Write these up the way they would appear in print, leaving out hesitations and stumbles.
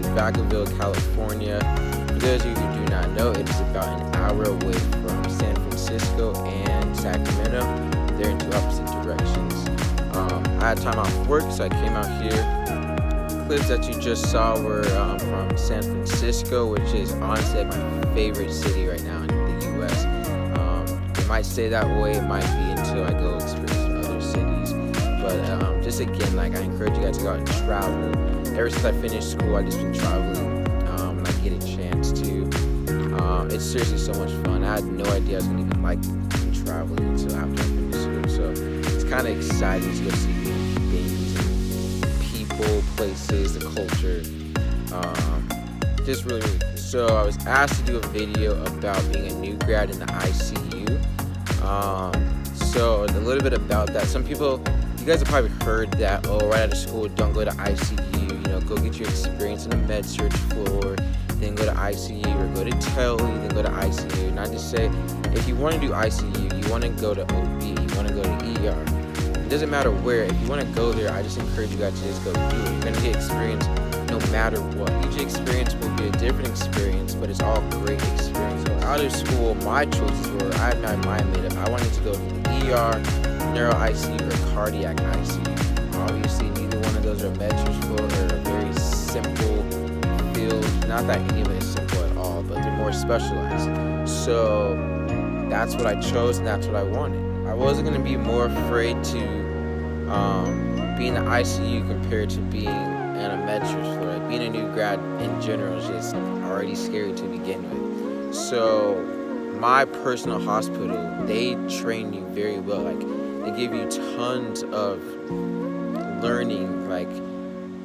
Vacaville, California. For those of you who do not know, it is about an hour away from San Francisco and Sacramento. They're in two opposite directions. I had time off work, so I came out here. Clips that you just saw were from San Francisco, which is honestly like my favorite city right now in the U.S. It might stay that way, it might be until I go experience other cities. But just again, like I encourage you guys to go out and travel. Ever since I finished school, I've just been traveling, and I get a chance to. It's seriously so much fun. I had no idea I was gonna even like traveling until after I finished school. So it's kind of exciting to go see things, people, places, the culture. Just really, really cool. So I was asked to do a video about being a new grad in the ICU. So a little bit about that. Some people, you guys have probably heard that, oh, right out of school, don't go to ICU, go get your experience in the med surg floor, then go to ICU, or go to tele, then go to ICU. And I just say, if you want to do ICU, you want to go to OB, you want to go to ER, it doesn't matter where. If you want to go there, I just encourage you guys to just go do it. You're going to get experience no matter what. Each experience will be a different experience, but it's all great experience. So out of school, my choices were, I had my mind made up. I wanted to go to the ER, neuro ICU, or cardiac ICU. Obviously, neither one of those are med surg floor or a very simple field. Not that any of it is simple at all, but they're more specialized. So that's what I chose, and that's what I wanted. I wasn't going to be more afraid to be in the ICU compared to being in a med surg floor. Like, being a new grad in general is just already scary to begin with. So my personal hospital, they train you very well. Like, they give you tons of learning. Like,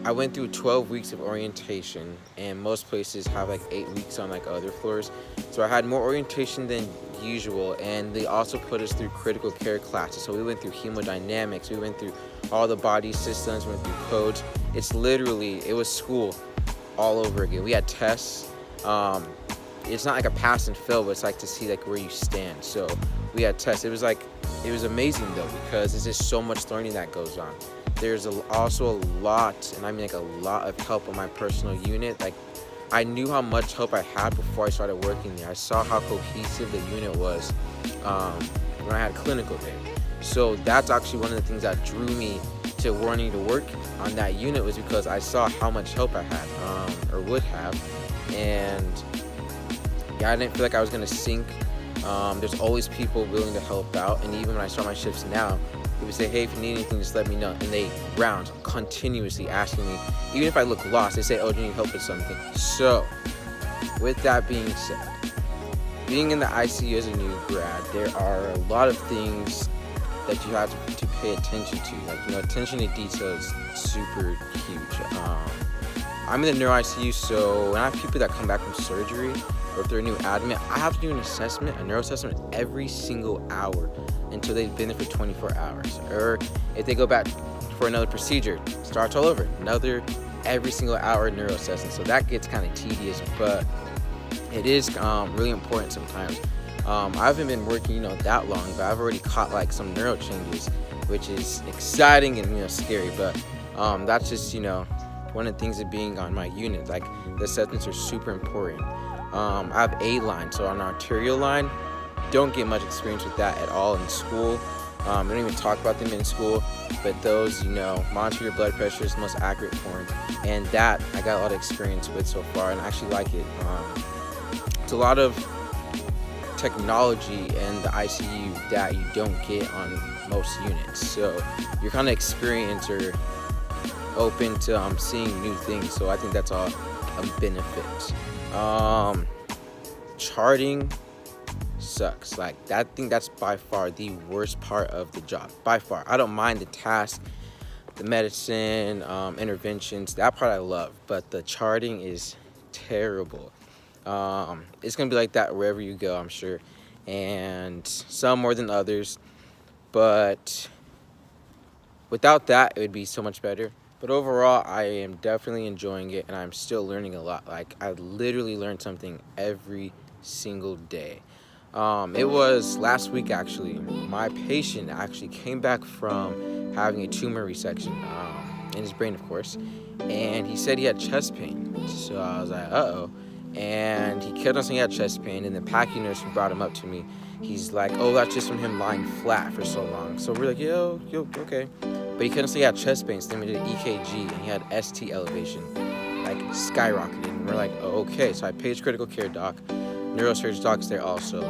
I went through 12 weeks of orientation, and most places have like 8 weeks on like other floors. So I had more orientation than usual, and they also put us through critical care classes. So we went through hemodynamics, we went through all the body systems, we went through codes. It's literally, it was school all over again. We had tests. It's not like a pass and fail, but it's like to see like where you stand. So we had tests. It was amazing though, because there's just so much learning that goes on. There's also a lot, and I mean like a lot of help on my personal unit. Like, I knew how much help I had before I started working there. I saw how cohesive the unit was when I had clinical there. So that's actually one of the things that drew me to wanting to work on that unit, was because I saw how much help I had, or would have, and yeah, I didn't feel like I was gonna sink. There's always people willing to help out, and even when I start my shifts now, they would say, hey, if you need anything, just let me know. And they round continuously asking me, even if I look lost, they say, oh, do you need help with something? So with that being said, being in the ICU as a new grad, there are a lot of things that you have to pay attention to. Like, attention to detail is super huge. I'm in the neuro ICU, so when I have people that come back from surgery, or if they're a new admit, I have to do an assessment, a neuro assessment, every single hour until they've been there for 24 hours. Or if they go back for another procedure, starts all over, every single hour neuro assessment. So that gets kind of tedious, but it is really important sometimes. I haven't been working, that long, but I've already caught like some neuro changes, which is exciting and scary. But that's just one of the things of being on my unit. Like, the assessments are super important. I have A line, so on arterial line, don't get much experience with that at all in school. We don't even talk about them in school, but those, monitor your blood pressure is the most accurate form, and that I got a lot of experience with so far, and I actually like it. It's a lot of technology in the ICU that you don't get on most units, so you're kind of experienced or open to seeing new things, so I think that's all a benefit. Charting sucks. Like, I think that's by far the worst part of the job, by far. I don't mind the task, the medicine, interventions, that part I love, but the charting is terrible. It's gonna be like that wherever you go, I'm sure, and some more than others, but without that it would be so much better. But overall, I am definitely enjoying it, and I'm still learning a lot. Like, I literally learned something every single day. It was last week, actually. My patient actually came back from having a tumor resection. in his brain, of course. And he said he had chest pain. So I was like, uh-oh. And he kept on saying he had chest pain. And the packing nurse who brought him up to me, he's like, oh, that's just from him lying flat for so long. So we're like, yo, okay. But he couldn't say he had chest pain. So then we did an EKG, and he had ST elevation, like skyrocketing. And we're like, oh, okay. So I paged critical care doc. Neurosurgeon doc's there also.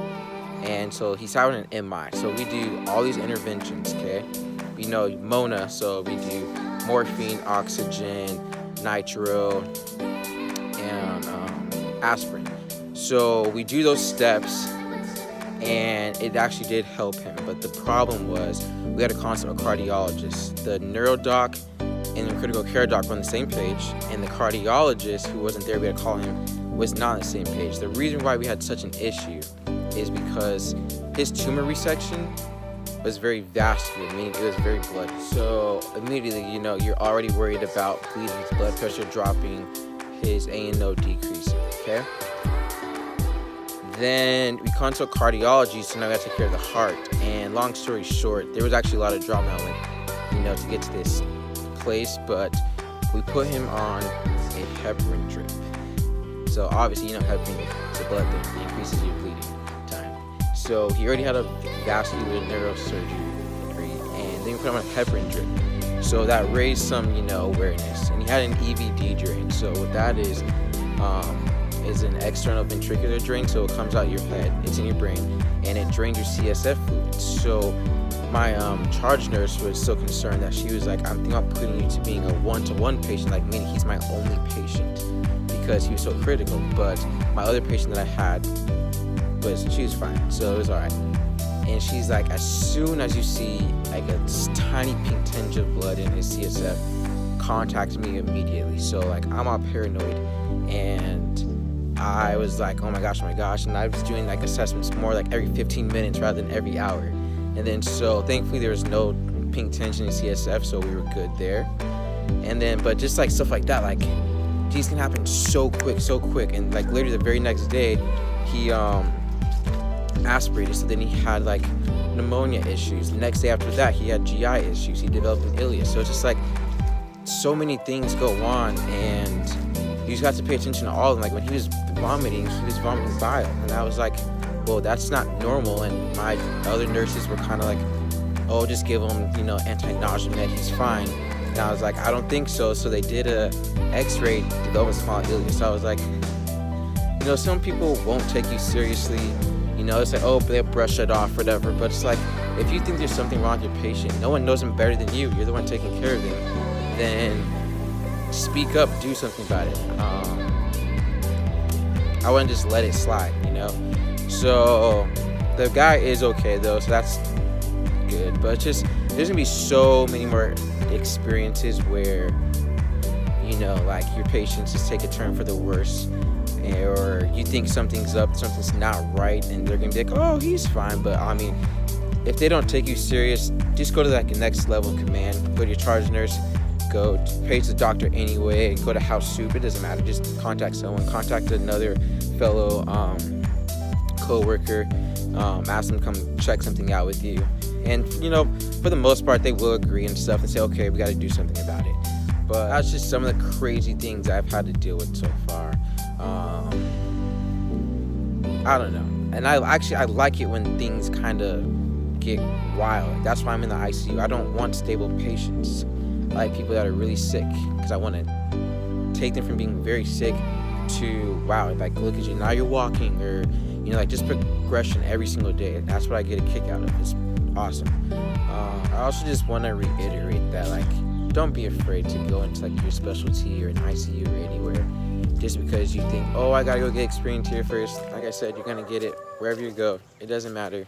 And so he's having an MI. So we do all these interventions, okay? We know Mona, so we do morphine, oxygen, nitro, and aspirin. So we do those steps, and it actually did help him. But the problem was we had to consult a cardiologist. The neuro doc and the critical care doc were on the same page, and the cardiologist, who wasn't there, we had to call him, was not on the same page. The reason why we had such an issue is because his tumor resection was very vascular, meaning it was very bloody. So immediately, you're already worried about bleeding, his blood pressure dropping, his A&O decreasing, okay? Then we consult cardiology, so now we have to take care of the heart. And long story short, there was actually a lot of drama to get to this place, but we put him on a heparin drip. So obviously, heparin is a blood thing, it increases your bleeding time. So he already had a vascular neurosurgery degree, and then we put him on a heparin drip. So that raised some, awareness. And he had an EVD drain. So what that is an external ventricular drain. So it comes out your head, it's in your brain, and it drains your CSF fluid. So my charge nurse was so concerned that she was like, I'm thinking about putting you to being a one-to-one patient, like meaning he's my only patient, because he was so critical. But my other patient that I had, she was fine, so it was all right. And she's like, as soon as you see like a tiny pink tinge of blood in his CSF, contact me immediately. So like, I'm all paranoid, and I was like, oh my gosh, and I was doing like assessments more like every 15 minutes rather than every hour. And then so thankfully there was no pink tinge in his CSF, so we were good there. And then, but just like stuff like that, like these can happen so quick, and like literally the very next day, he aspirated, so then he had like pneumonia issues. The next day after that, he had GI issues. He developed an ileus. So it's just like so many things go on, and you just got to pay attention to all of them. Like when he was vomiting bile, and I was like, well, that's not normal. And my other nurses were kind of like, oh, just give him, anti-nausea med, he's fine. And I was like, I don't think so. So they did a x-ray, developed a small ileus. So I was like, some people won't take you seriously. It's like, oh, they'll brush it off, whatever. But it's like, if you think there's something wrong with your patient, no one knows him better than you, you're the one taking care of them, then speak up, do something about it. I wouldn't just let it slide, So the guy is okay though, so that's good. But just, there's gonna be so many more experiences where, like your patients just take a turn for the worse, or you think something's up, something's not right, and they're gonna be like, oh, he's fine. But I mean, if they don't take you serious, just go to like the next level of command, go to your charge nurse, go page the doctor anyway, go to house soup, it doesn't matter, just contact someone, contact another fellow co-worker, ask them to come check something out with you. And for the most part, they will agree and stuff and say, okay, we got to do something about it. But that's just some of the crazy things I've had to deal with so far. I don't know. And I like it when things kind of get wild. That's why I'm in the ICU. I don't want stable patients. I like people that are really sick, because I want to take them from being very sick to, wow, like, look at you, now you're walking, or, like just progression every single day. That's what I get a kick out of. It's awesome. I also just want to reiterate that, like, don't be afraid to go into like your specialty or an ICU or anywhere just because you think, oh, I gotta go get experience here first. Like I said, you're gonna get it wherever you go. It doesn't matter.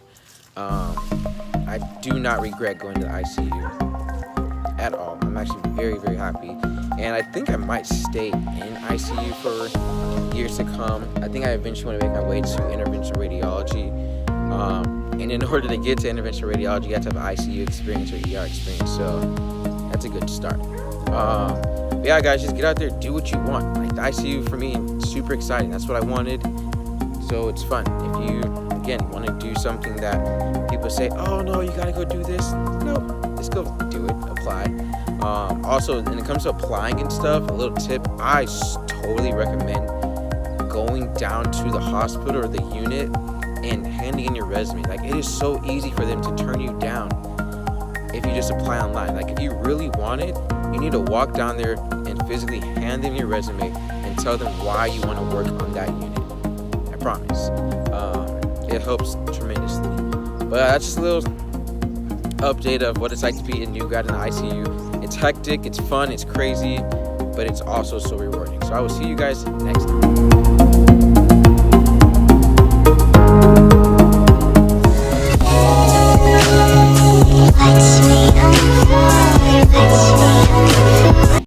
I do not regret going to the ICU at all. I'm actually very, very happy. And I think I might stay in ICU for years to come. I think I eventually want to make my way to interventional radiology. And in order to get to interventional radiology, you have to have ICU experience or ER experience. So that's a good start. But yeah, guys, just get out there, do what you want. Like the ICU for me, super exciting. That's what I wanted. So it's fun. If you, again, want to do something that people say, oh no, you gotta go do this. No, just go do it, apply. Also, when it comes to applying and stuff, a little tip: totally recommend going down to the hospital or the unit and handing in your resume. Like, it is so easy for them to turn you down if you just apply online. Like, if you really want it, you need to walk down there and physically hand them your resume and tell them why you want to work on that unit. I promise. It helps tremendously. But that's just a little update of what it's like to be a new grad in the ICU. It's hectic, it's fun, it's crazy, but it's also so rewarding. So I will see you guys next time.